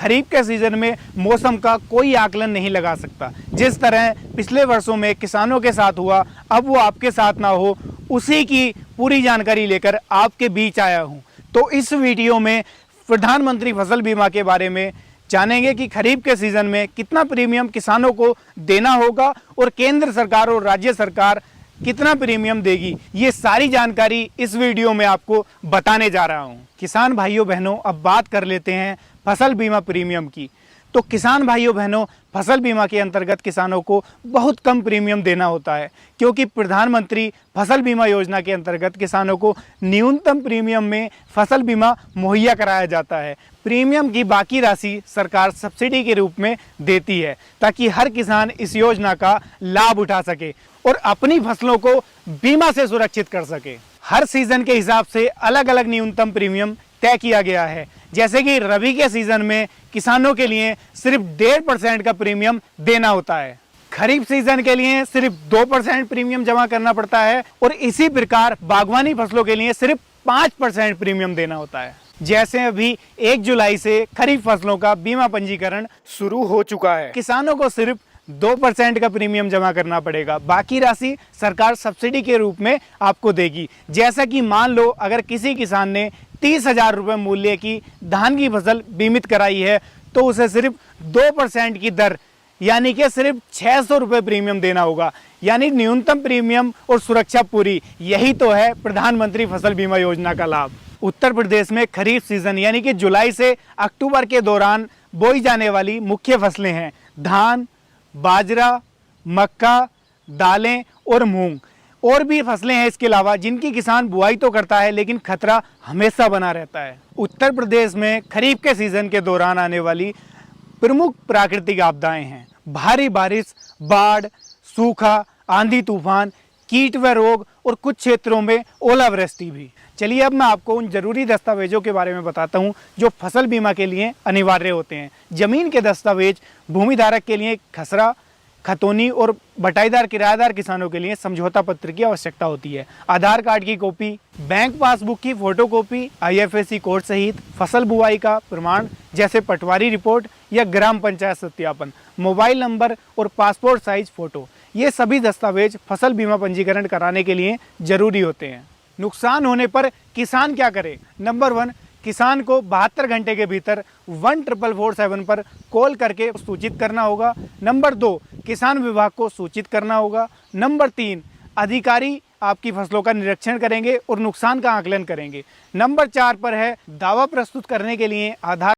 खरीफ के सीजन में मौसम का कोई आकलन नहीं लगा सकता। जिस तरह पिछले वर्षों में किसानों के साथ हुआ, अब वो आपके साथ ना हो, उसी की पूरी जानकारी लेकर आपके बीच आया हूँ। तो इस वीडियो में प्रधानमंत्री फसल बीमा के बारे में जानेंगे कि खरीफ के सीजन में कितना प्रीमियम किसानों को देना होगा और केंद्र सरकार और राज्य सरकार कितना प्रीमियम देगी। ये सारी जानकारी इस वीडियो में आपको बताने जा रहा हूँ। किसान भाइयों बहनों, अब बात कर लेते हैं फसल बीमा प्रीमियम की। तो किसान भाइयों बहनों, फसल बीमा के अंतर्गत किसानों को बहुत कम प्रीमियम देना होता है, क्योंकि प्रधानमंत्री फसल बीमा योजना के अंतर्गत किसानों को न्यूनतम प्रीमियम में फसल बीमा मुहैया कराया जाता है। प्रीमियम की बाकी राशि सरकार सब्सिडी के रूप में देती है, ताकि हर किसान इस योजना का लाभ उठा सके और अपनी फसलों को बीमा से सुरक्षित कर सके। हर सीजन के हिसाब से अलग अलग न्यूनतम प्रीमियम तय किया गया है। जैसे कि रबी के सीजन में किसानों के लिए सिर्फ 1.5% का प्रीमियम देना होता है, खरीफ सीजन के लिए सिर्फ 2% प्रीमियम जमा करना पड़ता है और इसी प्रकार बागवानी फसलों के लिए सिर्फ 5% प्रीमियम देना होता है। जैसे अभी 1 जुलाई से खरीफ फसलों का बीमा पंजीकरण शुरू हो चुका है, किसानों को सिर्फ 2% का प्रीमियम जमा करना पड़ेगा, बाकी राशि सरकार सब्सिडी के रूप में आपको देगी। जैसा कि मान लो अगर किसी किसान ने 30,000 रुपये मूल्य की धान की फसल बीमित कराई है, तो उसे सिर्फ 2% की दर यानी कि सिर्फ 600 रुपये प्रीमियम देना होगा। यानी न्यूनतम प्रीमियम और सुरक्षा पूरी, यही तो है प्रधानमंत्री फसल बीमा योजना का लाभ। उत्तर प्रदेश में खरीफ सीजन यानी कि जुलाई से अक्टूबर के दौरान बोई जाने वाली मुख्य फसलें हैं धान, बाजरा, मक्का, दालें और मूंग। और भी फसलें हैं इसके अलावा जिनकी किसान बुआई तो करता है, लेकिन खतरा हमेशा बना रहता है। उत्तर प्रदेश में खरीफ के सीजन के दौरान आने वाली प्रमुख प्राकृतिक आपदाएं हैं भारी बारिश, बाढ़, सूखा, आंधी तूफान, कीट व रोग और कुछ क्षेत्रों में ओलावृष्टि भी। चलिए अब मैं आपको उन जरूरी दस्तावेजों के बारे में बताता हूं जो फसल बीमा के लिए अनिवार्य होते हैं। जमीन के दस्तावेज, भूमि धारक के लिए खसरा, खतौनी और बटाईदार किराएदार किसानों के लिए समझौता पत्र की आवश्यकता होती है। आधार कार्ड की कॉपी, बैंक पासबुक की फोटोकॉपी, IFSC कोड सहित फसल बुआई का प्रमाण जैसे पटवारी रिपोर्ट या ग्राम पंचायत सत्यापन, मोबाइल नंबर और पासपोर्ट साइज फोटो, ये सभी दस्तावेज फसल बीमा पंजीकरण कराने के लिए जरूरी होते हैं। नुकसान होने पर किसान क्या करे? नंबर 1, किसान को 72 घंटे के भीतर 14447 पर कॉल करके सूचित करना होगा। नंबर 2, किसान विभाग को सूचित करना होगा। नंबर 3, अधिकारी आपकी फसलों का निरीक्षण करेंगे और नुकसान का आकलन करेंगे। नंबर 4 पर है दावा प्रस्तुत करने के लिए आधार